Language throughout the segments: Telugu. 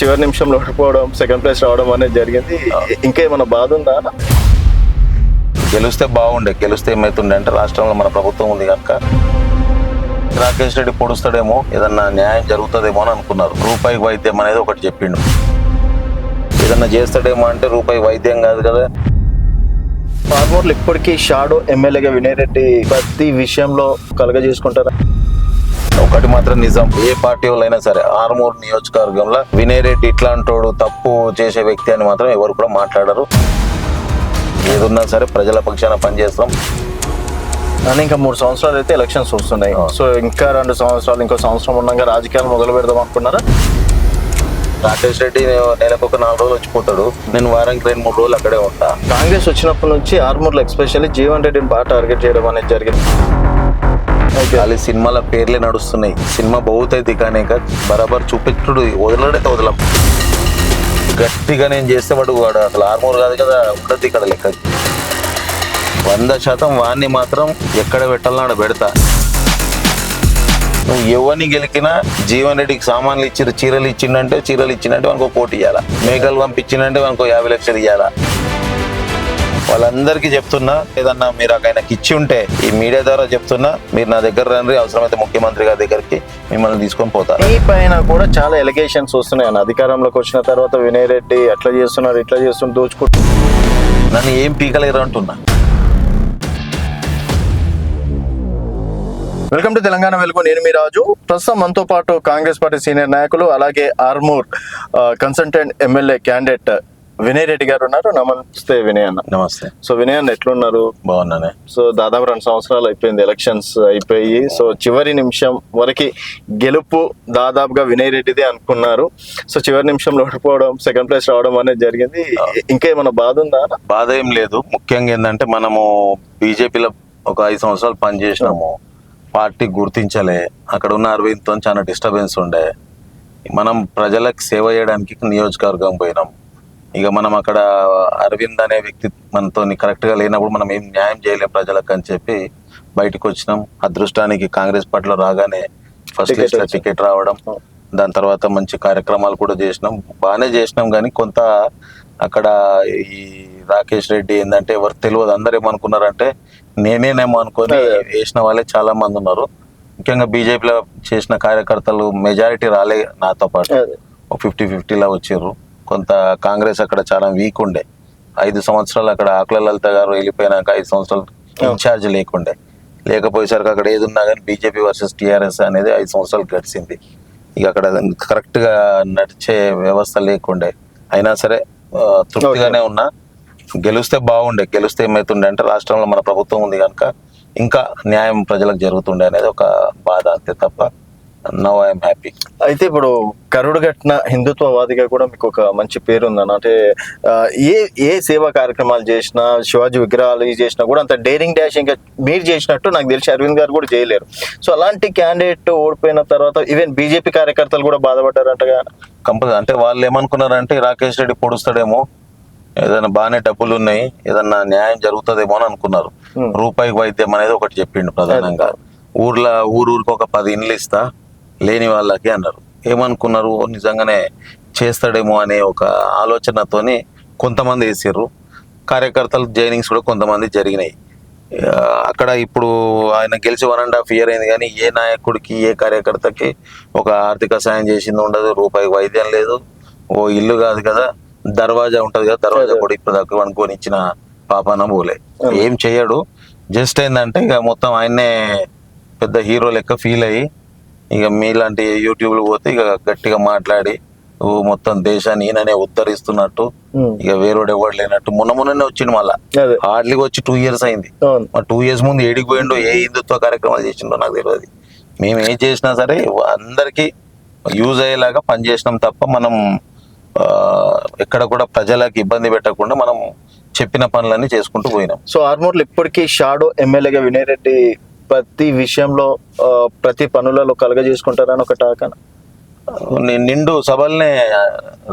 చివరి నిమిషంలో ఓడిపోవడం, సెకండ్ ప్లేస్ రావడం అనేది జరిగింది. ఇంకా ఏమైనా బాధ ఉందా? గెలిస్తే బాగుండే, గెలిస్తే ఏమవుతుండే అంటే రాష్ట్రంలో మన ప్రభుత్వం ఉంది కనుక రాకేష్ రెడ్డి పొడుస్తాడేమో, ఏదన్నా న్యాయం జరుగుతుందేమో అని అనుకున్నారు. రూపాయికి వైద్యం అనేది ఒకటి చెప్పిండు. ఏదన్నా చేస్తాడేమో అంటే రూపాయి వైద్యం కాదు కదా. ఆర్మూర్లో ఇప్పటికీ షాడో ఎమ్మెల్యేగా వినయ్ రెడ్డి ప్రతి విషయంలో కలగజేసుకుంటారా? ఒకటి మాత్రం నిజం, ఏ పార్టీ వాళ్ళైనా సరే ఆర్మూర్ నియోజకవర్గంలో వినయ్ రెడ్డి ఇట్లాంటోడు తప్పు చేసే వ్యక్తి అని మాత్రం ఎవరు కూడా మాట్లాడరు. ఏదున్నా సరే ప్రజల పక్షాన పనిచేస్తాం. అని ఇంకా 3 సంవత్సరాలు అయితే ఎలక్షన్స్ వస్తున్నాయి. సో ఇంకా 2 సంవత్సరాలు, ఇంకో సంవత్సరం ఉండగా రాజకీయాలు మొదలు పెడదాం అనుకున్నారా? రాకేష్ రెడ్డి నెలకు ఒక 4 రోజులు వచ్చిపోతాడు, నేను వారానికి 2-3 రోజులు అక్కడే ఉంటా. కాంగ్రెస్ వచ్చినప్పటి నుంచి ఆర్మూర్లో ఎక్స్పెషల్లీ జీవన్ రెడ్డిని బాగా టార్గెట్ చేయడం అనేది జరిగింది. ఖాళీ సినిమాల పేర్లే నడుస్తున్నాయి. సినిమా బహుతైతే కానీ బరాబర్ చూపించుడు వదలడైతే వదలం. గట్టిగా నేను చేస్తే వాడు అసలు ఆర్మూర్ కాదు కదా ఉండద్దు ఇక్కడ లెక్క. 100% వాడిని మాత్రం ఎక్కడ పెట్టాలని ఆడ పెడతా. నువ్వు ఎవరిని గెలికినా జీవన్ రెడ్డికి సామాన్లు ఇచ్చి చీరలు ఇచ్చిండంటే మనకు కోటి ఇవ్వాలా, మేకలు పంపించిందంటే మనకు 50 లక్షలు ఇవ్వాలా. వాళ్ళందరికీ చెప్తున్నా, ఏదన్నా మీరు ఆయనకి ఇచ్చి ఉంటే ఈ మీడియా ద్వారా చెప్తున్నా, మీరు నా దగ్గర రండి, అవసరమైతే ముఖ్యమంత్రి గారి దగ్గరికి మిమ్మల్ని తీసుకొని పోతారు. ఈ పైన కూడా చాలా ఎలిగేషన్స్ వస్తున్నాయి అన్న. అధికారంలోకి వచ్చిన తర్వాత వినయ్ రెడ్డి అట్లా చేస్తున్నారు, ఇట్లా చేస్తున్నారు, దోచుకుంటున్నారు. నన్ను ఏం పీకలేరు అంటున్నా. వెల్కమ్ టు తెలంగాణ వెలుగు, నేను మీ రాజు. ప్రస్తుతం మనతో పాటు కాంగ్రెస్ పార్టీ సీనియర్ నాయకులు, అలాగే Armoor consultant MLA candidate Vinay Reddy గారు ఉన్నారు. నమస్తే వినయ్ అన్న. నమస్తే. సో వినయ్ అన్న ఎట్లున్నారు? బాగున్నానే. సో దాదాపు 2 సంవత్సరాలు అయిపోయింది, ఎలక్షన్స్ అయిపోయి. సో చివరి నిమిషం వరకు గెలుపు దాదాపుగా వినయ్ రెడ్డిదే అనుకున్నారు. సో చివరి నిమిషంలో ఓడిపోవడం, సెకండ్ ప్లేస్ రావడం అనేది జరిగింది. ఇంకా ఏమైనా బాధ ఉందా? బాధ ఏం లేదు. ముఖ్యంగా ఏంటంటే మనము బీజేపీలో ఒక 5 సంవత్సరాలు పనిచేసినాము, పార్టీ గుర్తించలే, అక్కడ ఉన్న అరవింద్తో చాలా డిస్టర్బెన్స్ ఉండే. మనం ప్రజలకు సేవ చేయడానికి నియోజకవర్గం పోయినాం. ఇక మనం అక్కడ అరవింద్ అనే వ్యక్తి మనతో కరెక్ట్గా లేనప్పుడు మనం ఏం న్యాయం చేయలేం ప్రజలకు అని చెప్పి బయటకు వచ్చినాం. అదృష్టానికి కాంగ్రెస్ పార్టీలో రాగానే ఫస్ట్ లిస్ట్లో టికెట్ రావడం, దాని తర్వాత మంచి కార్యక్రమాలు కూడా చేసినాం, బాగానే చేసినాం. కానీ కొంత అక్కడ ఈ రాకేష్ రెడ్డి ఏంటంటే ఎవరు తెలియదు, అందరు ఏమనుకున్నారంటే నేనేనేమో అనుకొని వేసిన వాళ్ళే చాలా మంది ఉన్నారు. ముఖ్యంగా బీజేపీలో చేసిన కార్యకర్తలు మెజారిటీ రాలే, నాతో పాటు 50-50లా వచ్చారు. కొంత కాంగ్రెస్ అక్కడ చాలా వీక్ ఉండే. 5 సంవత్సరాలు అక్కడ ఆకుల లలిత గారు వెళ్ళిపోయినాక 5 సంవత్సరాలు ఇన్ఛార్జ్ లేకపోయేసరికి అక్కడ ఏది ఉన్నా కానీ బీజేపీ వర్సెస్ టీఆర్ఎస్ అనేది 5 సంవత్సరాలు గడిచింది. ఇక అక్కడ కరెక్ట్గా నడిచే వ్యవస్థ లేకుండే. అయినా సరే తృప్తిగానే ఉన్నా. గెలిస్తే బాగుండే, గెలిస్తే ఏమవుతుండే అంటే రాష్ట్రంలో మన ప్రభుత్వం ఉంది కనుక ఇంకా న్యాయం ప్రజలకు జరుగుతుండే అనేది ఒక బాధ, అంతే తప్ప నౌ ఐఎమ్ హ్యాపీ. అయితే ఇప్పుడు కరుడుగట్టిన హిందుత్వవాదిగా కూడా మీకు ఒక మంచి పేరు ఉందన్న. అంటే ఏ సేవా కార్యక్రమాలు చేసినా, శివాజీ విగ్రహాలు చేసినా కూడా అంత డేరింగ్ డాష్ ఇంకా మీరు చేసినట్టు నాకు తెలిసి అరవింద్ గారు కూడా చేయలేరు. సో అలాంటి క్యాండిడేట్ ఓడిపోయిన తర్వాత ఈవెన్ బీజేపీ కార్యకర్తలు కూడా బాధపడ్డారంటగా. కంపల్సరీ అంటే వాళ్ళు ఏమనుకున్నారంటే రాకేష్ రెడ్డి పొడుస్తాడేమో, ఏదైనా బాగానే డబ్బులు ఉన్నాయి, ఏదన్నా న్యాయం జరుగుతుందేమో అని అనుకున్నారు. రూపాయికి వైద్యం అనేది ఒకటి చెప్పిండు ప్రధానంగా. ఊరికి ఒక 10 ఇండ్లు ఇస్తా లేని వాళ్ళకి అన్నారు. ఏమనుకున్నారు, నిజంగానే చేస్తాడేమో అనే ఒక ఆలోచనతోని కొంతమంది వేసారు. కార్యకర్తలు జైనింగ్స్ కూడా కొంతమంది జరిగినాయి అక్కడ. ఇప్పుడు ఆయన గెలిచి 1.5 year అయింది, కానీ ఏ నాయకుడికి ఏ కార్యకర్తకి ఒక ఆర్థిక సాయం చేసింది ఉండదు, రూపాయికి వైద్యం లేదు. ఓ ఇల్లు కాదు కదా, దర్వాజా ఉంటది కదా, దర్వాజా కూడా ఇప్పుడు దాకా అనుకొని ఇచ్చిన పాపాన పోలే. ఏం చెయ్యడు. జస్ట్ ఏంటంటే ఇక మొత్తం ఆయన్నే పెద్ద హీరో లెక్క ఫీల్ అయ్యి ఇక మీలాంటి యూట్యూబ్లు పోతే ఇక గట్టిగా మాట్లాడి మొత్తం దేశాన్ని ఈయననే ఉద్ధరిస్తున్నట్టు, ఇక వేరేడు ఎవరు లేనట్టు మొన్ననే వచ్చిండు. మళ్ళా హార్డ్లీగా వచ్చి 2 years అయింది. 2 years ముందు ఏడికి పోయిండో, ఏ హిందుత్వ కార్యక్రమాలు చేసిండో నాకు తెలియదు. మేము ఏం చేసినా సరే అందరికీ యూజ్ అయ్యేలాగా పనిచేసినాం తప్ప మనం ఎక్కడ కూడా ప్రజలకు ఇబ్బంది పెట్టకుండా మనం చెప్పిన పనులన్నీ చేసుకుంటూ పోయినాం. సో ఆర్మూర్లో ఇప్పటికీ షాడో ఎమ్మెల్యేగా వినయ్ రెడ్డి ప్రతి విషయంలో ప్రతి పనులలో కలగజేసుకుంటారని ఒక టాక్. నిండు సభల్నే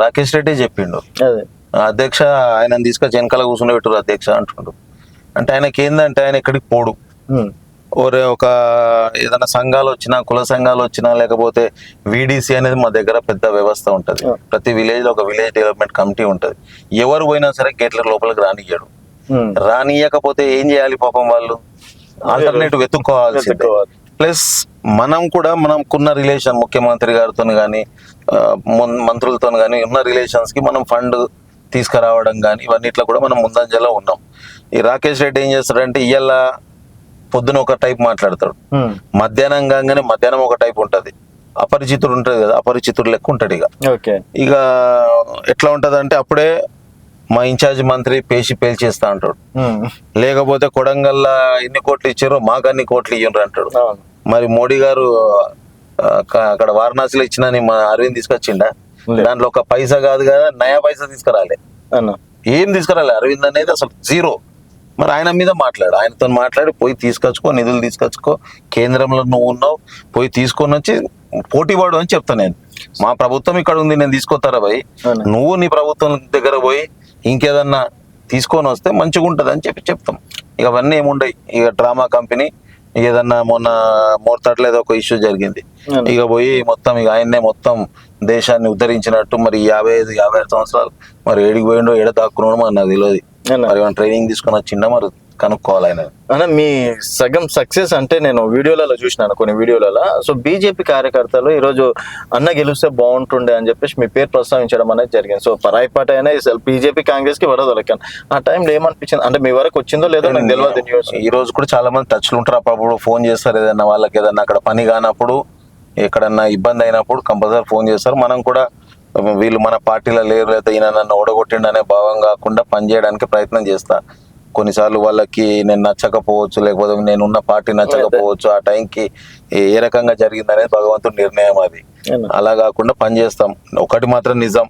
రాకేష్ రెడ్డి చెప్పిండు, అధ్యక్ష ఆయన తీసుకొచ్చి వెనకాల కూర్చుని పెట్టారు అధ్యక్ష అంటుండు. అంటే ఆయనకి ఏందంటే ఆయన ఎక్కడికి పోడు, ఒక ఏదైనా సంఘాలు వచ్చినా, కుల సంఘాలు వచ్చినా, లేకపోతే విడిసి అనేది మా దగ్గర పెద్ద వ్యవస్థ ఉంటుంది. ప్రతి విలేజ్ లో ఒక విలేజ్ డెవలప్మెంట్ కమిటీ ఉంటుంది. ఎవరు పోయినా సరే గేట్ల లోపలికి రానియ్యాడు. రానియకపోతే ఏం చేయాలి పాపం, వాళ్ళు ఆల్టర్నేటివ్ వెతుక్కోవాల్సిందే. ప్లస్ మనం కూడా మనకున్న రిలేషన్ ముఖ్యమంత్రి గారితో కానీ మంత్రులతో కానీ ఉన్న రిలేషన్స్ కి మనం ఫండ్ తీసుకురావడం కానీ ఇవన్నిట్లో కూడా మనం ముందంజలో ఉన్నాం. ఈ రాకేష్ రెడ్డి ఏం చేస్తాడంటే ఇవాళ పొద్దున ఒక టైప్ మాట్లాడతాడు, మధ్యాహ్నం కాగానే మధ్యాహ్నం ఒక టైప్ ఉంటది, అపరిచితుడు ఉంటది కదా, అపరిచితుడు లెక్క ఉంటాడు. ఇక ఎట్లా ఉంటది అంటే అప్పుడే మా ఇన్ఛార్జ్ మంత్రి పేల్చేస్తా అంటాడు, లేకపోతే కొడంగల్లా ఎన్ని కోట్లు ఇచ్చారో మాకు అన్ని కోట్లు ఇయ్యండ్రు అంటాడు. మరి మోడీ గారు అక్కడ వారణాసిలో ఇచ్చినా మా అరవింద్ తీసుకొచ్చిండా? దాంట్లో ఒక పైసా కాదు కదా, నయా పైసా తీసుకురాలే, ఏం తీసుకురాలే. అరవింద్ అనేది అసలు జీరో. మరి ఆయన మీద ఆయనతో మాట్లాడి పోయి తీసుకొచ్చుకో, నిధులు తీసుకొచ్చుకో, కేంద్రంలో నువ్వు ఉన్నావు, పోయి తీసుకొని వచ్చి పోటీ పడు అని చెప్తాను నేను. మా ప్రభుత్వం ఇక్కడ ఉంది, నేను తీసుకొస్తారా భయ్, నువ్వు నీ ప్రభుత్వం దగ్గర పోయి ఇంకేదన్నా తీసుకొని వస్తే మంచిగా ఉంటుంది అని చెప్తాం. ఇక అవన్నీ ఏముండయి. ఇక డ్రామా కంపెనీ ఏదన్నా మొన్న మోర్తాట్లో ఏదో ఒక ఇష్యూ జరిగింది, ఇక పోయి మొత్తం ఇక ఆయన్నే మొత్తం దేశాన్ని ఉద్ధరించినట్టు మరి 55-56 సంవత్సరాలు మరి ఏడికి పోయిండో ఏడ దాక్కున్నాడో మరి నాకు తెలియదు. మరి ట్రైనింగ్ తీసుకుని వచ్చిండా మరి కనుక్కోవాలి ఆయన. అన్న మీ సగం సక్సెస్ అంటే నేను వీడియోలలో చూసినాను, కొన్ని వీడియోలలో. సో బీజేపీ కార్యకర్తలు ఈరోజు అన్న గెలిస్తే బాగుంటుండే అని చెప్పేసి మీ పేరు ప్రస్తావించడం అనేది జరిగింది. సో పరాయిపాట అయినా బీజేపీ కాంగ్రెస్ కి వరదొలకాను. ఆ టైంలో ఏమనిపించింది అంటే మీ వరకు వచ్చిందో లేదో నాకు తెలియదు న్యూస్. ఈ రోజు కూడా చాలా మంది టచ్లు ఉంటారు, అప్పుడు ఫోన్ చేస్తారు, ఏదన్నా వాళ్ళకి ఏదన్నా అక్కడ పని కానప్పుడు ఎక్కడన్నా ఇబ్బంది అయినప్పుడు కంపల్సరీ ఫోన్ చేస్తారు. మనం కూడా వీళ్ళు మన పార్టీలో లేరు లేదా ఈయన నన్ను ఓడగొట్టిండు అనే భావం కాకుండా పనిచేయడానికి ప్రయత్నం చేస్తా. కొన్నిసార్లు వాళ్ళకి నేను నచ్చకపోవచ్చు, లేకపోతే నేనున్న పార్టీ నచ్చకపోవచ్చు, ఆ టైంకి ఏ రకంగా జరిగింది అనేది భగవంతుడి నిర్ణయం అది. అలా కాకుండా పనిచేస్తాం. ఒకటి మాత్రం నిజం,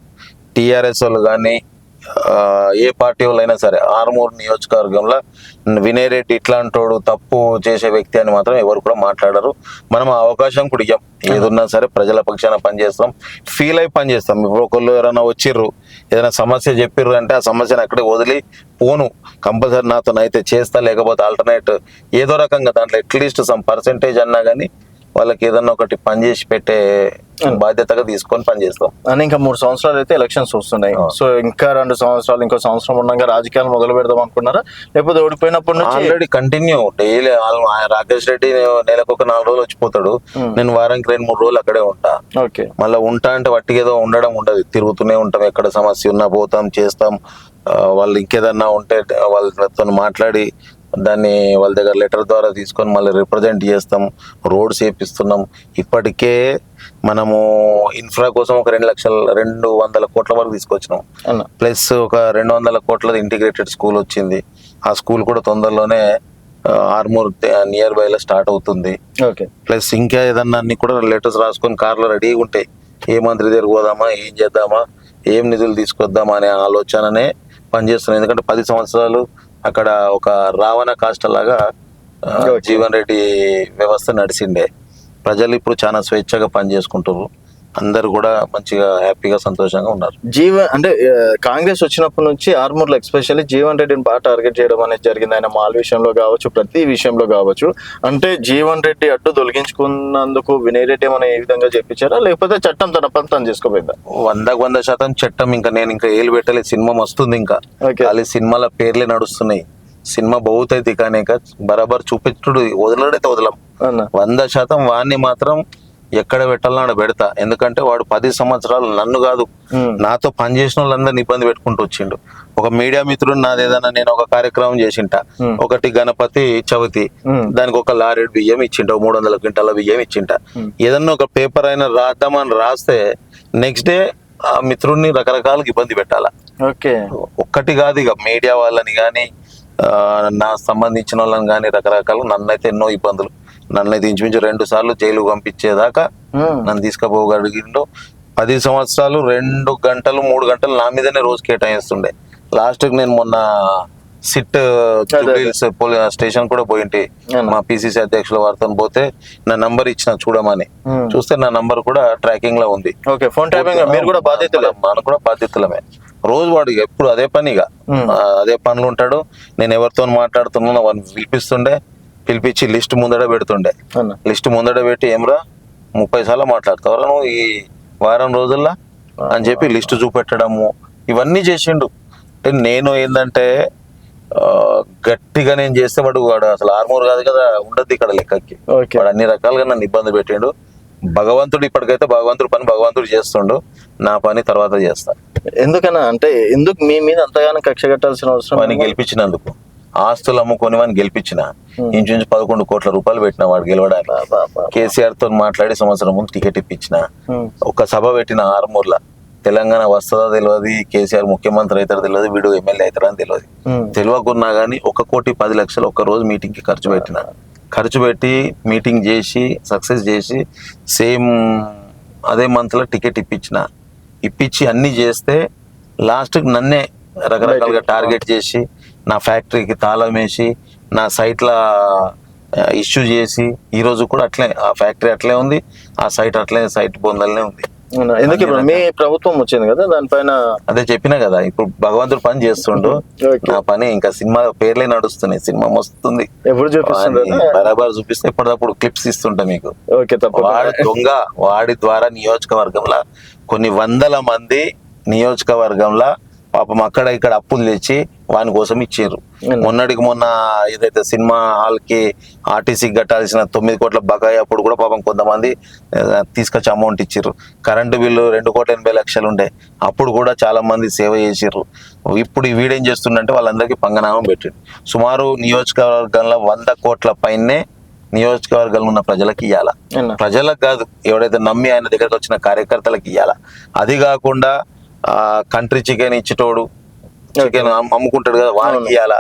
టీఆర్ఎస్ వాళ్ళు కానీ ఏ పార్టీ వాళ్ళైనా సరే ఆర్మూర్ నియోజకవర్గంలో వినయ్ రెడ్డి ఇట్లాంటోడు తప్పు చేసే వ్యక్తి అని మాత్రం ఎవరు కూడా మాట్లాడరు. మనం ఆ అవకాశం కూడా ఇయ్యం. ఏదున్నా సరే ప్రజల పక్షాన పనిచేస్తాం, ఫీల్ అయి పనిచేస్తాం. ఇప్పుడు ఒకళ్ళు ఎవరైనా వచ్చిర్రు ఏదైనా సమస్య చెప్పిర్రు అంటే ఆ సమస్యను అక్కడే వదిలి పోను, కంపల్సరీ నాతో అయితే చేస్తా, లేకపోతే ఆల్టర్నేట్ ఏదో రకంగా దాంట్లో అట్లీస్ట్ సమ్ పర్సెంటేజ్ అన్నా కానీ వాళ్ళకి ఏదన్నా ఒకటి పనిచేసి పెట్టే బాధ్యతగా తీసుకొని పనిచేస్తాం. అని ఇంకా 3 సంవత్సరాలు అయితే ఎలక్షన్స్ వస్తున్నాయి. సో ఇంకా 2 సంవత్సరాలు, ఇంకో సంవత్సరం ఉండగా రాజకీయాలు మొదలు పెడదాం అనుకున్నారా, లేకపోతే ఓడిపోయినప్పటి నుంచి already continue daily? Rakesh Reddy నెలకు ఒక 4 రోజులు వచ్చిపోతాడు, నేను వారానికి 2-3 రోజులు అక్కడే ఉంటా. మళ్ళీ ఉంటా అంటే వట్టికి ఏదో ఉండడం ఉండదు, తిరుగుతూనే ఉంటాం. ఎక్కడ సమస్య ఉన్నా పోతాం, చేస్తాం. వాళ్ళు ఇంకేదన్నా ఉంటే వాళ్ళతో మాట్లాడి దాన్ని వాళ్ళ దగ్గర లెటర్ ద్వారా తీసుకొని మళ్ళీ రిప్రజెంట్ చేస్తాం, రోడ్స్ వేపిస్తున్నాం. ఇప్పటికే మనము ఇన్ఫ్రా కోసం ఒక 200 కోట్ల వరకు తీసుకొచ్చినాం. ప్లస్ ఒక 200 కోట్ల ఇంటిగ్రేటెడ్ స్కూల్ వచ్చింది. ఆ స్కూల్ కూడా తొందరలోనే ఆర్మూర్ నియర్ బై లో స్టార్ట్ అవుతుంది. ప్లస్ ఇంకా ఏదన్నా అన్ని కూడా లెటర్స్ రాసుకొని కార్లో రెడీగా ఉంటాయి, ఏ మంత్రి దగ్గర పోదామా, ఏం చేద్దామా, ఏం నిధులు తీసుకొద్దామా అనే ఆలోచననే పనిచేస్తున్నాం. ఎందుకంటే 10 సంవత్సరాలు అక్కడ ఒక రావణ కాస్ట్ లాగా జీవన్ రెడ్డి వ్యవస్థ నడిచిండే. ప్రజలు ఇప్పుడు చాలా స్వేచ్ఛగా పనిచేసుకుంటారు, అందరు కూడా మంచిగా హ్యాపీగా సంతోషంగా ఉన్నారు. అంటే కాంగ్రెస్ వచ్చినప్పటి నుంచి ఆర్మూర్ లో ఎస్పెషల్లీ జీవన్ రెడ్డిని బాగా టార్గెట్ చేయడం అనేది జరిగింది. ఆయన మాల్ విషయంలో కావచ్చు, ప్రతి విషయంలో కావచ్చు. అంటే జీవన్ రెడ్డి అడ్డు తొలగించుకున్నందుకు వినయ్ రెడ్డి ఏమైనా ఏ విధంగా చెప్పించారా, లేకపోతే చట్టం తన పని తను చేసుకోపోయిందా? 100% చట్టం. నేను ఇంకా ఏలు పెట్టలేదు, సినిమా వస్తుంది, ఇంకా ఖాళీ సినిమాల పేర్లే నడుస్తున్నాయి. సినిమా బహుతైతే కానీ బరాబర్ చూపించుడు వదలడైతే వదలం. 100% వాడిని మాత్రం ఎక్కడ పెట్టాలని ఆడ పెడతా. ఎందుకంటే వాడు 10 సంవత్సరాలు నన్ను కాదు, నాతో పనిచేసిన వాళ్ళందరినీ ఇబ్బంది పెట్టుకుంటూ వచ్చిండు. ఒక మీడియా మిత్రుడు నాది ఏదైనా నేను ఒక కార్యక్రమం చేసింట, ఒకటి గణపతి చవితి, దానికి ఒక లారీ బియ్యం ఇచ్చింట, 300 క్వింటాల బియ్యం ఇచ్చింట. ఏదన్నా ఒక పేపర్ అయినా రాద్దామని రాస్తే నెక్స్ట్ డే ఆ మిత్రుడిని రకరకాలుగా ఇబ్బంది పెట్టాలా. ఒక్కటి కాదు, ఇక మీడియా వాళ్ళని కానీ నా సంబంధించిన వాళ్ళని కానీ రకరకాలు నన్నైతే ఎన్నో ఇబ్బందులు, నన్నైతే ఇంచుమించు 2 సార్లు జైలు పంపించేదాకా నన్ను తీసుకుపోగలిగిండు. 10 సంవత్సరాలు 2 గంటలు 3 గంటలు నా మీదనే రోజు కేటాయిస్తుండే. లాస్ట్ నేను మొన్న సిట్ పోలీస్ స్టేషన్ కూడా పోయింటి, మా పిసిసి అధ్యక్షుల వారితో పోతే నా నంబర్ ఇచ్చిన చూడమని, చూస్తే నా నంబర్ కూడా ట్రాకింగ్ లో ఉంది. మనం కూడా బాధ్యతలమే. రోజు వాడు ఎప్పుడు అదే పనిగా అదే పనులు ఉంటాడు. నేను ఎవరితో మాట్లాడుతున్నా వాడిని పిలిపిస్తుండే, పిలిపించి లిస్ట్ ముందడ పెడుతుండే. అన్న లిస్ట్ ముందడ పెట్టి ఏమ్రా 30 సార్లు మాట్లాడతావు నువ్వు ఈ వారం రోజుల్లో అని చెప్పి లిస్ట్ చూపెట్టడము ఇవన్నీ చేసిండు. అంటే నేను ఏంటంటే గట్టిగా నేను చేస్తే వాడు అసలు ఆర్మూర్ కాదు కదా ఉండద్దు ఇక్కడ లెక్కకి. ఓకే వాడు అన్ని రకాలుగా నన్ను ఇబ్బంది పెట్టిండు. భగవంతుడు ఇప్పటికైతే భగవంతుడు పని భగవంతుడు చేస్తుండు, నా పని తర్వాత చేస్తా. ఎందుకన్నా అంటే ఎందుకు మీ మీద అంతగానో కక్ష కట్టాల్సిన అవసరం? వాడిని గెలిపించినందుకు ఆస్తులు అమ్ముకొని వాడిని గెలిపించిన ఇంచుమించు 11 కోట్ల రూపాయలు పెట్టిన వాడు గెలవడానికి. కేసీఆర్ తో మాట్లాడి సంవత్సరం ముందు టికెట్ ఇప్పించిన. ఒక సభ పెట్టిన ఆర్మూర్లో. తెలంగాణ వస్తుందో తెలియదు, కేసీఆర్ ముఖ్యమంత్రి అవుతారో తెలియదు, వీడు ఎమ్మెల్యే అవుతారో అని తెలియదు. తెలియకున్నా కానీ 1,10,00,000 ఒక్క రోజు మీటింగ్ కి ఖర్చు పెట్టిన. ఖర్చు పెట్టి మీటింగ్ చేసి సక్సెస్ చేసి సేమ్ అదే మంత్ లో టికెట్ ఇప్పించి అన్ని చేస్తే లాస్ట్ నన్నే రకరకాలుగా టార్గెట్ చేసి నా ఫ్యాక్టరీకి తాళం వేసి నా సైట్ల ఇష్యూ చేసి ఈ రోజు కూడా అట్లే ఆ ఫ్యాక్టరీ అట్లే ఉంది, ఆ సైట్ అట్లే సైట్ బొందలనే ఉంది. ఎందుకు ఇప్పుడు మీ ప్రభుత్వం వచ్చింది కదా దానిపైన అదే చెప్పినా కదా, ఇప్పుడు భగవంతుడు పని చేస్తుండు. నా పని ఇంకా సినిమా పేర్లే నడుస్తున్నాయి, సినిమా వస్తుంది ఎప్పుడు చూపిస్తుంది బరాబర్ చూపిస్తే ఎప్పటికప్పుడు క్లిప్స్ ఇస్తుంటా మీకు. ఓకే వాడు దొంగ, వాడి ద్వారా నియోజకవర్గంలో కొన్ని వందల మంది నియోజకవర్గంలో పాపం అక్కడ ఇక్కడ అప్పులు తెచ్చి వాని కోసం ఇచ్చారు. మొన్నటికి మొన్న ఏదైతే సినిమా హాల్ కి ఆర్టీసీకి కట్టాల్సిన 9 కోట్ల బకాయి అప్పుడు కూడా పాపం కొంతమంది తీసుకొచ్చి అమౌంట్ ఇచ్చారు. కరెంటు బిల్లు 2,80,00,000 ఉండే అప్పుడు కూడా చాలా మంది సేవ చేసిర్రు. ఇప్పుడు వీడేం చేస్తుండంటే వాళ్ళందరికీ పంగనామం పెట్టిండు. సుమారు నియోజకవర్గంలో 100 కోట్ల పైనే నియోజకవర్గంలో ఉన్న ప్రజలకు ఇవ్వాల, ప్రజలకు కాదు ఎవడైతే నమ్మి ఆయన దగ్గరకు వచ్చిన కార్యకర్తలకు ఇవ్వాల. అది కాకుండా కంట్రీ చికెన్ ఇచ్చేటోడు చికెన్ అమ్ముకుంటాడు కదా వానికి ఇవ్వాలా,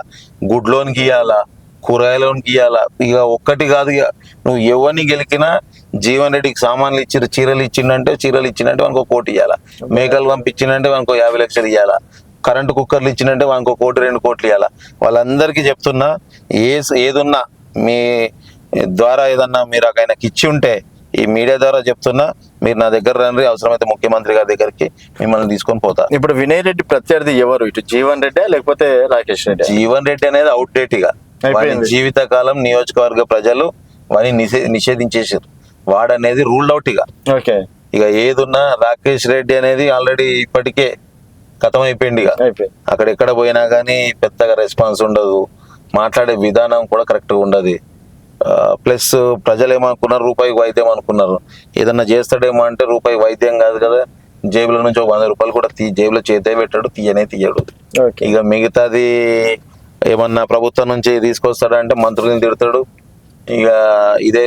గుడ్లోనికి ఇవ్వాలా, కూరగాయలోనికి ఇవ్వాలా. ఇక ఒక్కటి కాదు, ఇక నువ్వు ఎవరిని గెలికినా జీవన్ రెడ్డికి సామాన్లు ఇచ్చారు, చీరలు ఇచ్చిండంటే వానికి 1 కోటి ఇవ్వాలా, మేకలు పంపించిందంటే వానికి 50 లక్షలు ఇవ్వాలా, కరెంటు కుక్కర్లు ఇచ్చిందంటే వానికి 1 కోటి 2 కోట్లు ఇవ్వాలా. వాళ్ళందరికీ చెప్తున్నా, ఏదున్నా మీ ద్వారా ఏదన్నా మీరు ఆయనకి ఇచ్చి ఉంటే ఈ మీడియా ద్వారా చెప్తున్నా, మీరు నా దగ్గర రండి, అవసరమైతే ముఖ్యమంత్రి గారి దగ్గరికి మిమ్మల్ని తీసుకొని పోతా. ఇప్పుడు వినయ్ రెడ్డి ప్రత్యర్థి ఎవరు? ఇటు జీవన్ రెడ్డి లేకపోతే రాకేష్ రెడ్డి? జీవన్ రెడ్డి అనేది అవుట్ డేట్ ఇక జీవితకాలం నియోజకవర్గ ప్రజలు వాడిని నిషేధించేసారు. వాడనేది రూల్డ్ అవుట్ ఇక. ఓకే ఇక ఏదున్నా రాకేష్ రెడ్డి అనేది ఆల్రెడీ ఇప్పటికే ఖతం అయిపోయింది. ఇక అక్కడ ఎక్కడ పోయినా కానీ పెద్దగా రెస్పాన్స్ ఉండదు, మాట్లాడే విధానం కూడా కరెక్ట్గా ఉండదు. ప్లస్ ప్రజలు ఏమనుకున్నారు, రూపాయికి వైద్యం అనుకున్నారు. ఏదన్నా చేస్తాడేమో అంటే రూపాయి వైద్యం కాదు కదా, జేబుల నుంచి 100 రూపాయలు కూడా జేబులో చేతే పెట్టాడు, తీయడు. ఇక మిగతాది ఏమన్నా ప్రభుత్వం నుంచి తీసుకొస్తాడంటే మంత్రులను తిడతాడు. ఇక ఇదే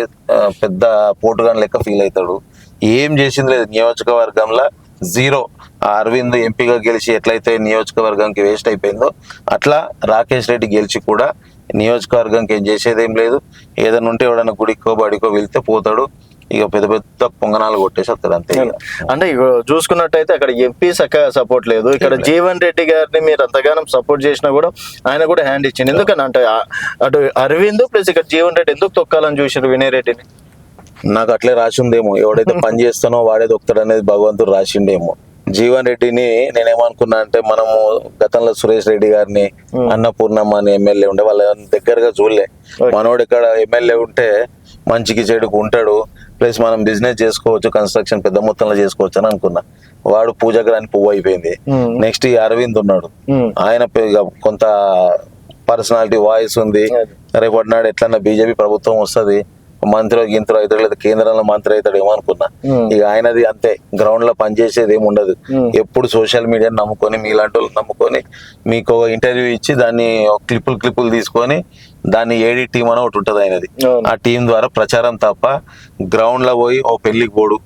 పెద్ద పోటుగాని లెక్క ఫీల్ అవుతాడు. ఏం చేసింది లేదు నియోజకవర్గంలో, జీరో. అరవింద్ ఎంపీగా గెలిచి ఎట్లయితే నియోజకవర్గానికి వేస్ట్ అయిపోయిందో అట్లా రాకేష్ రెడ్డి గెలిచి కూడా నియోజకవర్గానికి ఏం చేసేది ఏం లేదు. ఏదైనా ఉంటే ఎవడన్నా గుడికో బడికో వెళ్తే పోతాడు, ఇక పెద్ద పెద్ద పొంగనాలు కొట్టేసి వస్తారు అంతే. అంటే చూసుకున్నట్టయితే అక్కడ ఎంపీ సపోర్ట్ లేదు, ఇక్కడ జీవన్ రెడ్డి గారిని మీరు అంతగానం సపోర్ట్ చేసినా కూడా ఆయన కూడా హ్యాండ్ ఇచ్చింది. ఎందుకని అంటే అటు అరవింద్ ప్లస్ ఇక్కడ జీవన్ రెడ్డి ఎందుకు తొక్కాలని చూసారు వినయ్ రెడ్డిని? నాకు అట్లే రాసిందేమో, ఎవడైతే పని చేస్తానో వాడే దొక్కుతాడు అనేది భగవంతుడు రాసిండేమో. జీవన్ రెడ్డిని నేనేమనుకున్నా అంటే, మనము గతంలో సురేష్ రెడ్డి గారిని, అన్నపూర్ణమ్మ అని ఎమ్మెల్యే ఉండే, వాళ్ళ దగ్గరగా చూడలే. మనోడు ఇక్కడ ఎమ్మెల్యే ఉంటే మంచికి చెడుకు ఉంటాడు, ప్లస్ మనం బిజినెస్ చేసుకోవచ్చు, కన్స్ట్రక్షన్ పెద్ద మొత్తంలో చేసుకోవచ్చు అని అనుకున్నా. వాడు పూజగ్రాని పువ్వు అయిపోయింది. నెక్స్ట్ ఈ అరవింద్ ఉన్నాడు, ఆయన కొంత పర్సనాలిటీ వాయిస్ ఉంది. రేపటి నాడు ఎట్లన్నా బీజేపీ ప్రభుత్వం వస్తుంది, మంత్రి గింత్రి అవుతాడు, లేదా కేంద్రంలో మంత్రి అవుతాడు ఏమో అనుకున్నా. ఇక ఆయనది అంతే, గ్రౌండ్ లో పనిచేసేది ఏమి ఉండదు. ఎప్పుడు సోషల్ మీడియాని నమ్ముకొని, మీలాంటి వాళ్ళు నమ్ముకొని మీకు ఇంటర్వ్యూ ఇచ్చి దాన్ని క్లిప్పులు తీసుకొని దాన్ని ఏడి టీం అని ఒకటి ఉంటుంది ఆయనది. ఆ టీం ద్వారా ప్రచారం తప్ప గ్రౌండ్ లో పోయి ఓ పెళ్లికి పోడు,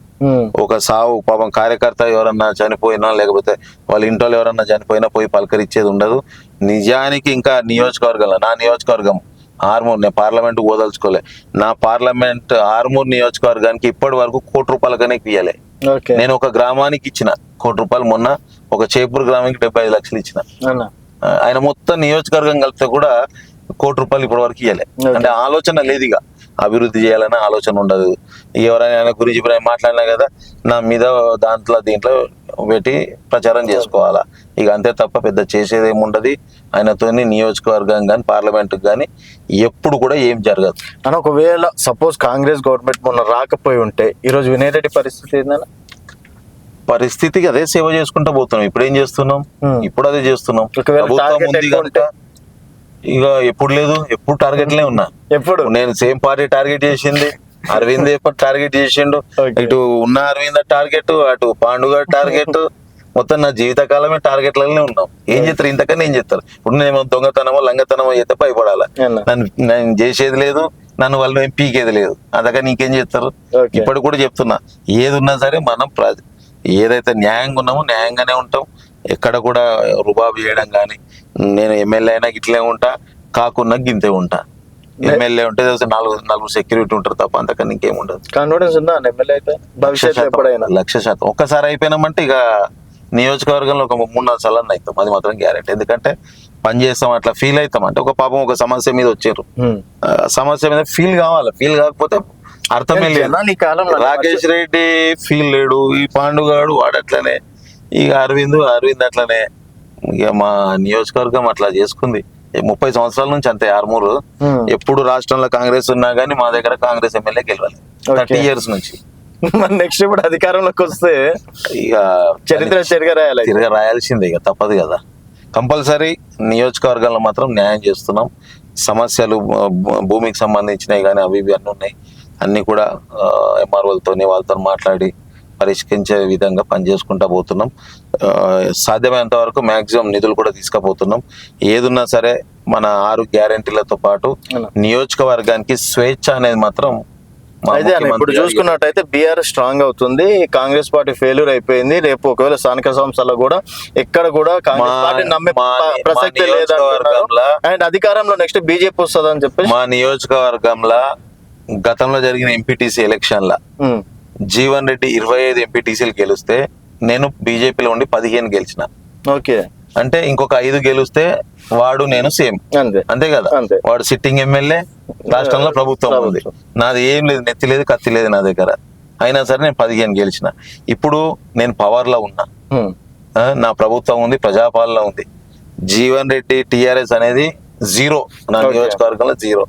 ఒక సావు పాపం కార్యకర్త ఎవరన్నా చనిపోయినా లేకపోతే వాళ్ళ ఇంట్లో ఎవరన్నా చనిపోయినా పోయి పలకరించేది ఉండదు. నిజానికి ఇంకా నియోజకవర్గంలో, నా నియోజకవర్గం ఆర్మూర్, నేను పార్లమెంట్ పోదలుచుకోలే, నా పార్లమెంట్ ఆర్మూర్ నియోజకవర్గానికి ఇప్పటి వరకు 1 కోటి రూపాయలకనే ఇయ్యాలి. నేను ఒక గ్రామానికి ఇచ్చిన 1 కోటి రూపాయలు. మొన్న ఒక చేపూర్ గ్రామానికి 75 లక్షలు ఇచ్చిన. ఆయన మొత్తం నియోజకవర్గం కలిపితే కూడా ₹1 ఇప్పటి వరకు ఇవ్వలే. Okay. అంటే ఆలోచన లేదు, ఇక అభివృద్ధి చేయాలనే ఆలోచన ఉండదు. ఎవరైనా ఆయన గురించి ఇప్పుడు మాట్లాడినా కదా నా మీద దీంట్లో పెట్టి ప్రచారం చేసుకోవాలా, ఇక అంతే తప్ప పెద్ద చేసేది ఏముండదు. ఆయనతోని నియోజకవర్గం కానీ పార్లమెంట్ కానీ ఎప్పుడు కూడా ఏం జరగదు. అని ఒకవేళ సపోజ్ కాంగ్రెస్ గవర్నమెంట్ మొన్న రాకపోయి ఉంటే ఈరోజు వినయ్ రెడ్డి పరిస్థితి ఏందన్న? పరిస్థితికి అదే సేవ చేసుకుంటూ పోతున్నాం. ఇప్పుడు ఏం చేస్తున్నాం? ఇప్పుడు అదే చేస్తున్నాం. ఒకవేళ ప్రభుత్వం target ఉంది ఎక్కువ కనుక ఇక ఎప్పుడు లేదు, ఎప్పుడు టార్గెట్లే ఉన్నా. ఎప్పుడు నేను సేమ్ పార్టీ టార్గెట్ చేసింది, అరవింద్ ఎప్పుడు టార్గెట్ చేసిండు. Okay. ఇటు ఉన్న అరవింద్ టార్గెట్, అటు పాండుగా టార్గెట్, మొత్తం నా జీవితకాలమే టార్గెట్లనే ఉన్నాం. ఏం చేస్తారు? ఇంతకన్నా ఏం చేస్తారు? ఇప్పుడు నేను దొంగతనమో లంగతనమో చేస్తే భయపడాలా? నేను చేసేది లేదు, నన్ను వాళ్ళు ఏం పీకేది లేదు, అంతకని ఇంకేం చేస్తారు? Okay. ఇప్పటికి కూడా చెప్తున్నా, ఏది ఉన్నా సరే మనం ఏదైతే న్యాయంగా ఉన్నామో న్యాయంగానే ఉంటాం. ఎక్కడ కూడా రుబాబు చేయడం కానీ, నేను ఎమ్మెల్యే అయినా ఇట్లే ఉంటా, కాకున్నా గింతే ఉంటా. ఎమ్మెల్యే ఉంటే నలుగురు సెక్యూరిటీ ఉంటారు తప్ప అంతకన్నా ఇంకేం ఉండదు. కాన్ఫిడెన్స్ ఉందా ఎమ్మెల్యే అయితే భవిష్యత్తు ఎప్పుడైనా? 1,00,000%. ఒక్కసారి అయిపోయినామంటే ఇక నియోజకవర్గంలో ఒక 3-4 సార్లు అవుతాం, అది మాత్రం గ్యారెంటీ. ఎందుకంటే పని చేస్తాం, అట్లా ఫీల్ అవుతాం. అంటే ఒక పాపం ఒక సమస్య మీద వచ్చారు, సమస్య మీద ఫీల్ కావాలి. ఫీల్ కాకపోతే అర్థమే లేదు. ఈ కాలంలో రాకేష్ రెడ్డి ఫీల్ లేడు, ఈ పాండుగాడు వాడట్లనే, ఇక అరవింద్ అట్లనే. ఇక మా నియోజకవర్గం అట్లా చేసుకుంది 30 సంవత్సరాల నుంచి అంతే. ఆర్మూరు ఎప్పుడు రాష్ట్రంలో కాంగ్రెస్ ఉన్నా గానీ మా దగ్గర కాంగ్రెస్ ఎమ్మెల్యే గెలవాలి 30 years నుంచి. మరి నెక్స్ట్ ఇప్పుడు అధికారంలోకి వస్తే ఇక చరిత్ర తిరగ రాయాల్సిందే, ఇక తప్పదు కదా. కంపల్సరీ నియోజకవర్గంలో మాత్రం న్యాయం చేస్తున్నాం. సమస్యలు భూమికి సంబంధించినవి కానీ అవి ఇవి అన్నీ ఉన్నాయి. అన్ని కూడా ఎంఆర్ఓలతోని వాళ్ళతో మాట్లాడి పరిష్కరించే విధంగా పనిచేసుకుంటా పోతున్నాం. సాధ్యమైనంత వరకు మాక్సిమం నిధులు కూడా తీసుకుపోతున్నాం. ఏదున్నా సరే మన 6 గ్యారెంటీలతో పాటు నియోజకవర్గానికి స్వేచ్ఛ అనేది మాత్రం అయితే ఇప్పుడు చూసుకున్నట్టయితే బీఆర్ఎస్ స్ట్రాంగ్ అవుతుంది, కాంగ్రెస్ పార్టీ ఫెయిల్యూర్ అయిపోయింది. రేపు ఒకవేళ స్థానిక సంస్థల్లో కూడా ఎక్కడ కూడా కాంగ్రెస్ పార్టీ నమ్మే ప్రసక్తి లేదంటున్నారు. అండ్ అధికారంలో నెక్స్ట్ బీజేపీ వస్తుంది అని చెప్పి మా నియోజకవర్గంలో గతంలో జరిగిన ఎంపీటీసీ ఎలక్షన్ల జీవన్ రెడ్డి 25 ఎంపీటీసీలు గెలిస్తే నేను బీజేపీలో ఉండి 15 గెలిచిన. ఓకే, అంటే ఇంకొక 5 గెలిస్తే వాడు నేను సేమ్, అంతే కదా. వాడు సిట్టింగ్ ఎమ్మెల్యే, రాష్ట్రంలో ప్రభుత్వం ఉంది, నాది ఏం లేదు, నెత్తి లేదు కత్తి లేదు నా దగ్గర. అయినా సరే నేను 15 గెలిచిన. ఇప్పుడు నేను పవర్ లో ఉన్నా, నా ప్రభుత్వం ఉంది, ప్రజాపాలన ఉంది. జీవన్ రెడ్డి టిఆర్ఎస్ అనేది 0, నా నియోజకవర్గంలో 0.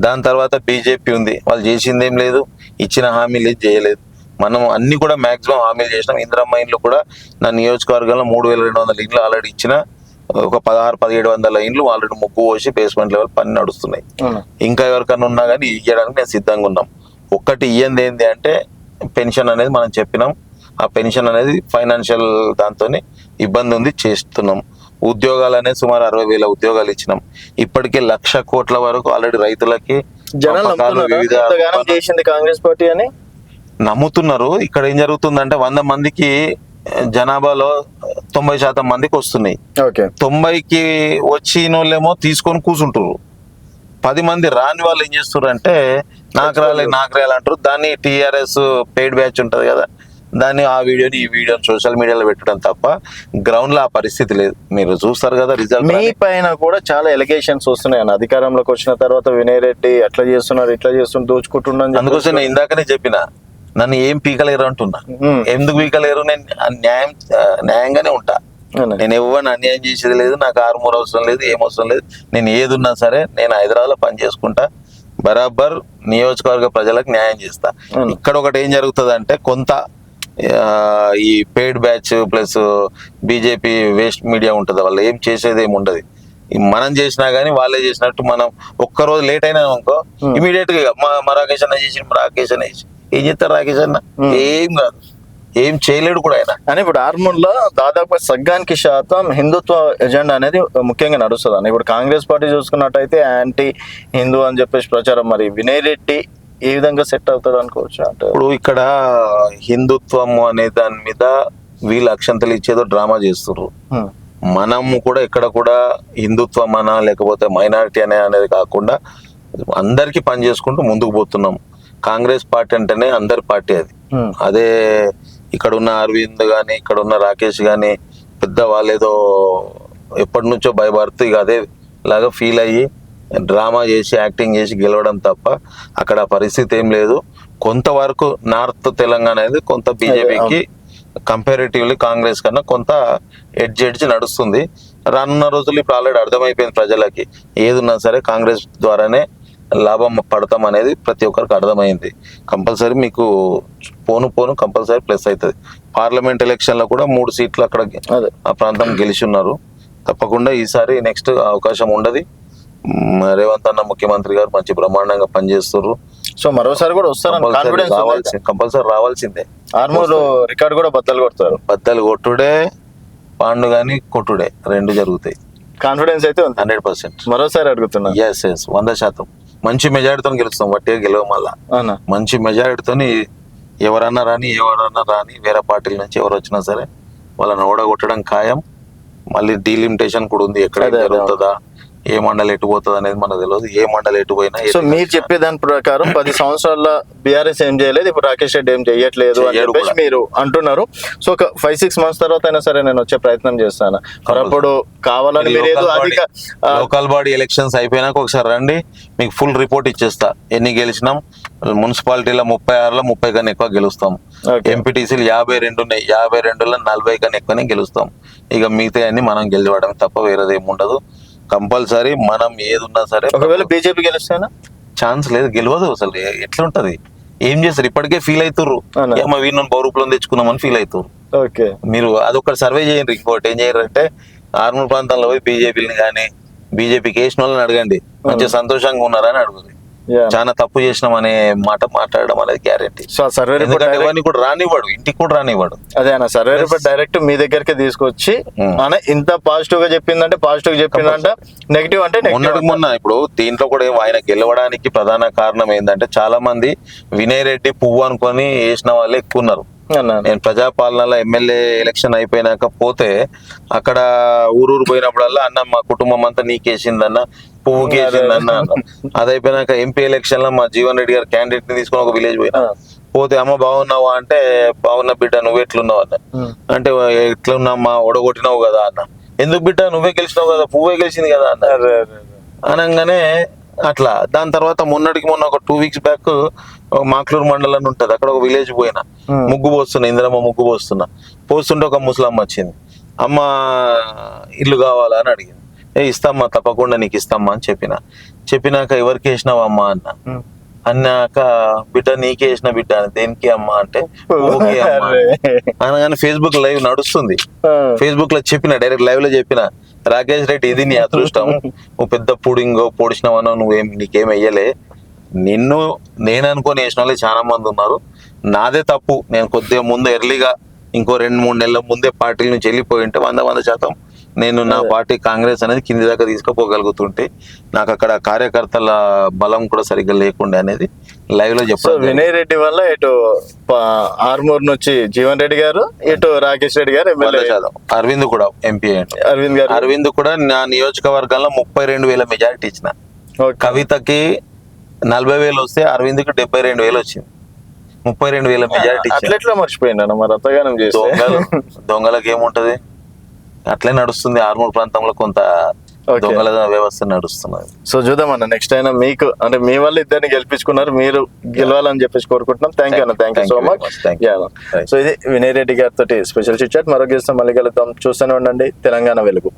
దాని తర్వాత బీజేపీ ఉంది, వాళ్ళు చేసింది ఏం లేదు, ఇచ్చిన హామీలు చేయలేదు. మనం అన్ని కూడా మాక్సిమం హామీలు చేసినాం. ఇందిరమ్మ ఇండ్లు కూడా నా నియోజకవర్గంలో 3,200 ఇండ్లు ఆల్రెడీ ఇచ్చిన. ఒక 1600-1700 ఇండ్లు ఆల్రెడీ ముగ్గు పోసి బేస్మెంట్ లెవెల్ పని నడుస్తున్నాయి. ఇంకా ఎవరికన్నా ఉన్నా కానీ ఇవ్వడానికి నేను సిద్ధంగా ఉన్నాం. ఒక్కటి ఇయ్యంది ఏంటి అంటే పెన్షన్ అనేది మనం చెప్పినాం. ఆ పెన్షన్ అనేది ఫైనాన్షియల్ దాంతో ఇబ్బంది ఉంది, చేస్తున్నాం. ఉద్యోగాలు అనేది సుమారు 60,000 ఉద్యోగాలు ఇచ్చినాం. ఇప్పటికే 1,00,000 కోట్ల వరకు ఆల్రెడీ రైతులకి చేసింది కాంగ్రెస్ పార్టీ అని నమ్ముతున్నారు. ఇక్కడ ఏం జరుగుతుందంటే 100 మందికి జనాభాలో 90% మందికి వస్తున్నాయి. 90కి వచ్చిన వాళ్ళేమో తీసుకొని కూర్చుంటారు. 10 మంది రాని వాళ్ళు ఏం చేస్తారు అంటే నాకు రాలే అంటారు. దాన్ని టీఆర్ఎస్ పెయిడ్ బ్యాచ్ ఉంటది కదా, దాన్ని ఆ వీడియోని ఈ వీడియోని సోషల్ మీడియాలో పెట్టడం తప్ప గ్రౌండ్ లో ఆ పరిస్థితి లేదు. మీరు చూస్తారు కదా రిజల్ట్. మీ పైన కూడా చాలా ఎలిగేషన్స్ వస్తున్నాయి అన్న. అధికారంలోకి వచ్చిన తర్వాత వినయ్ రెడ్డి అట్లా చేస్తున్నారు, ఇట్లా చేస్తున్నారు, దోచుకుంటున్నా. అందుకోసం నేను ఇందాకనే చెప్పిన, నన్ను ఏం పీకలేరు అంటున్నా. ఎందుకు పీకలేరు? నేను న్యాయంగానే ఉంటా. నేను ఎవరిని అన్యాయం చేసేది లేదు, నాకు ఆర్మూర్ అవసరం లేదు, ఏం అవసరం లేదు. నేను ఏది ఉన్నా సరే నేను హైదరాబాద్ లో పని చేసుకుంటా, బరాబర్ నియోజకవర్గ ప్రజలకు న్యాయం చేస్తా. ఇక్కడ ఒకటి ఏం జరుగుతుంది అంటే కొంత ఈ paid batch plus BJP waste media ఉంటుంది, వాళ్ళు ఏం చేసేది ఏమి ఉండదు. మనం చేసినా గానీ వాళ్ళే చేసినట్టు మనం ఒక్కరోజు లేట్ అయినా అనుకో ఇమీడియట్ గా మా రాకేష్ అన్న చేసి ఏం చేస్తారు? రాకేష్ అన్న ఏం కాదు, ఏం చేయలేడు కూడా ఆయన. అని ఇప్పుడు ఆర్మూర్లో దాదాపు సగానికి శాతం హిందుత్వ ఎజెండా అనేది ముఖ్యంగా నడుస్తుంది అని. ఇప్పుడు కాంగ్రెస్ పార్టీ చూసుకున్నట్టయితే యాంటీ హిందూ అని చెప్పేసి ప్రచారం. మరి వినయ్ రెడ్డి ఏ విధంగా సెట్ అవుతాడు అనుకోవచ్చు అంటే? ఇప్పుడు ఇక్కడ హిందుత్వం అనే దాని మీద వీళ్ళు అక్షంతలు ఇచ్చేదో డ్రామా చేస్తున్నారు. మనము కూడా ఇక్కడ కూడా హిందుత్వం అనా లేకపోతే మైనారిటీ అనేది కాకుండా అందరికి పని చేసుకుంటూ ముందుకు పోతున్నాం. కాంగ్రెస్ పార్టీ అంటేనే అందరి పార్టీ అది. అదే ఇక్కడ ఉన్న అరవింద్ గాని ఇక్కడ ఉన్న రాకేష్ గాని పెద్ద వాళ్ళేదో ఎప్పటి నుంచో భయపడుతూ ఇక అదే లాగా ఫీల్ అయ్యి డ్రామా చేసి యాక్టింగ్ చేసి గెలవడం తప్ప అక్కడ ఆ పరిస్థితి ఏం లేదు. కొంతవరకు నార్త్ తెలంగాణ అనేది కొంత బీజేపీకి కంపారిటివ్లీ కాంగ్రెస్ కన్నా కొంత ఎడ్జ్ నడుస్తుంది. రానున్న రోజులు ఇప్పుడు ఆల్రెడీ అర్థమైపోయింది ప్రజలకి, ఏది ఉన్నా సరే కాంగ్రెస్ ద్వారానే లాభం పడతాం అనేది ప్రతి ఒక్కరికి అర్థమైంది. కంపల్సరీ మీకు పోను కంపల్సరీ ప్లస్ అవుతుంది. పార్లమెంట్ ఎలక్షన్లో కూడా 3 సీట్లు అక్కడ ఆ ప్రాంతం గెలిచి ఉన్నారు. తప్పకుండా ఈసారి నెక్స్ట్ అవకాశం ఉండదు. రేవంత్ అన్న ముఖ్యమంత్రి గారు మంచి బ్రహ్మాండంగా పనిచేస్తారు. సో మరోసారి కూడా వస్తారని కాన్ఫిడెన్స్ కంపల్సరీ రావాల్సిందే. ఆర్మూర్ రికార్డ్ కూడా బద్దలు కొడతారు. బద్దలు కొట్టుడే పాండు గాని కొట్టుడే రెండు జరుగుతాయి. కాన్ఫిడెన్స్ అయితే ఉంది 100%. మరోసారి అడుగుతున్నా. ఎస్ 100% మంచి మెజారిటీతో గెలుస్తాం. వట్టిగా గెలవ మళ్ళా అవునా? మంచి మెజారిటీతోని ఎవరన్నా రాని వేరే పార్టీల నుంచి ఎవరు వచ్చినా సరే వాళ్ళని ఓడగొట్టడం ఖాయం. మళ్ళీ డీలిమిటేషన్ కూడా ఉంది, ఎక్కడ జరుగుతుందా, ఏ మండలి ఎటు పోతుంది అనేది మనకు తెలియదు. ఏ మండలి ఎటు పోయినా. సో మీరు చెప్పే దాని ప్రకారం 10 సంవత్సరాల బీఆర్ఎస్ ఏం చేయలేదు, ఇప్పుడు రాకేష్ రెడ్డి ఏం చేయట్లేదు అని చెప్పేసి మీరు అంటున్నారు. సో ఒక 5-6 మంత్స్ తర్వాత అయినా సరే నేను వచ్చే ప్రయత్నం చేస్తాను. మరి అప్పుడు కావాలని లోకల్ బాడీ ఎలక్షన్స్ అయిపోయినాక ఒకసారి రండి, మీకు ఫుల్ రిపోర్ట్ ఇచ్చేస్తా. ఎన్ని గెలిచినాం, మున్సిపాలిటీలో 36లో 30 కన్నా ఎక్కువ గెలుస్తాం. ఎంపీటీసీలు 52 ఉన్నాయి, 52లో 40 కన్నా ఎక్కువనే గెలుస్తాం. ఇక మిగతా అన్ని మనం గెలవడం తప్ప వేరేది ఏమి ఉండదు. కంపల్సరీ మనం ఏది ఉన్నా సరే. ఒకవేళ బీజేపీ గెలుస్తానా ఛాన్స్ లేదు, గెలవదు. అసలు ఎట్లుంటది, ఏం చేస్తారు, ఇప్పటికే ఫీల్ అవుతారు. ఏమో వీళ్ళని బహురూపంలో తెచ్చుకున్నామని ఫీల్ అవుతారు. మీరు అదొకటి సర్వే చేయండి. ఇంకోటి ఏం చేయరంటే ఆర్మూర్ ప్రాంతంలో పోయి బీజేపీని కానీ బీజేపీకి వేసిన వాళ్ళని అడగండి, మంచిగా సంతోషంగా ఉన్నారని అడుగుతుంది. చాలా తప్పు చేసినాం అనే మాట మాట్లాడడం అనేది గ్యారెంటీ. సో సర్వే రిపోర్ట్ కూడా రానివ్వడు, ఇంటికి కూడా రానివ్వడు. అదే అన్న, సర్వే రిపోర్ట్ డైరెక్ట్ మీ దగ్గరికి తీసుకొచ్చి అన్న ఇంత పాజిటివ్ గా చెప్పిందంటే పాజిటివ్ చెప్పిందంట, నెగిటివ్ అంటే మొన్న ఇప్పుడు దీంట్లో కూడా ఆయన గెలవడానికి ప్రధాన కారణం ఏంటంటే చాలా మంది వినయ్ రెడ్డి పువ్వు అనుకొని వేసిన వాళ్ళే ఎక్కువ ఉన్నారు. నేను ప్రజాపాలనలో ఎమ్మెల్యే ఎలక్షన్ అయిపోయినాక పోతే అక్కడ ఊరూరు పోయినప్పుడల్లా అన్న మా కుటుంబం అంతా నీకేసిందన్న, పువ్వుకి వేసిందన్న. అది అయిపోయినాక ఎంపీ ఎలక్షన్ లో మా జీవన్ రెడ్డి గారు క్యాండిడేట్ ని తీసుకొని ఒక విలేజ్ పోయినా, పోతే అమ్మ బాగున్నావా అంటే బాగున్నా బిడ్డ, నువ్వు ఎట్లున్నావు అన్న. అంటే ఎట్లున్నామ్మా, ఓడగొట్టినావు కదా అన్న. ఎందుకు బిడ్డ, నువ్వే గెలిచినావు కదా, పువ్వే గెలిచింది కదా అన్న అనగానే అట్లా. దాని తర్వాత మొన్న ఒక 2 వీక్స్ బ్యాక్ మాక్లూరు మండలం ఉంటది, అక్కడ ఒక విలేజ్ పోయినా, ముగ్గు పోస్తున్నా, ఇందిరమ్మ ముగ్గు పోస్తుంటే ఒక ముసలమ్మ వచ్చింది. అమ్మ ఇల్లు కావాలా అని అడిగింది. ఇస్తామ్మా, తప్పకుండా నీకు ఇస్తామ్మా అని చెప్పినాక ఎవరికి వేసినావు అమ్మా అన్నాక బిడ్డ నీకే వేసిన బిడ్డ అని. దేనికి అమ్మా అంటే ఓకే అమ్మా అనగానే ఫేస్బుక్ లైవ్ నడుస్తుంది. ఫేస్బుక్ లో డైరెక్ట్ లైవ్ లో చెప్పిన, రాకేష్ రెడ్డి ఇది నీ అదృష్టం, నువ్వు పెద్ద పొడిచినావనో నీకేం వెయ్యలే, నేను అనుకొని వేసిన వాళ్ళే చాలా మంది ఉన్నారు. నాదే తప్పు, నేను కొద్దిగా ముందు ఎర్లీగా ఇంకో 2-3 నెలల ముందే పార్టీల నుంచి వెళ్ళిపోయి ఉంటే 100% నేను నా పార్టీ కాంగ్రెస్ అనేది కింది దాకా తీసుకుపోగలుగుతుంటే, నాకు అక్కడ కార్యకర్తల బలం కూడా సరిగ్గా లేకుండా అనేది లైవ్ లో చెప్పారు. వినయ్ రెడ్డి వల్ల ఇటు ఆర్మూర్ నుంచి జీవన్ రెడ్డి గారు, ఇటు రాకేష్ రెడ్డి గారు ఎమ్మెల్యే, అరవింద్ కూడా ఎంపీ అయ్యాడు. అరవింద్ కూడా నా నియోజకవర్గంలో 32,000 మెజారిటీ ఇచ్చిన. కవితకి 40,000 వస్తే అరవింద్కి 72,000 వచ్చింది. 32,000 మెజారిటీ. అట్లా మర్చిపోయింది మరి అంతగానం దొంగలకు ఏముంటది, అట్లే నడుస్తుంది ఆర్మూర్ ప్రాంతంలో, కొంత దొంగల వ్యవస్థ నడుస్తున్నది. సో చూద్దామన్న, నెక్స్ట్ అయినా మీకు అంటే మీ వల్ల ఇద్దరిని గెలిపించుకున్నారు, మీరు గెలవాలని చెప్పేసి కోరుకుంటున్నాం. థ్యాంక్ యూ అన్న, thank you so much. So ఇది వినయ్ రెడ్డి గారితో స్పెషల్ చిట్ చాట్. మరో గెలుస్తాం, మళ్ళీ కలుద్దాం. చూస్తూనే ఉండండి తెలంగాణ వెలుగు.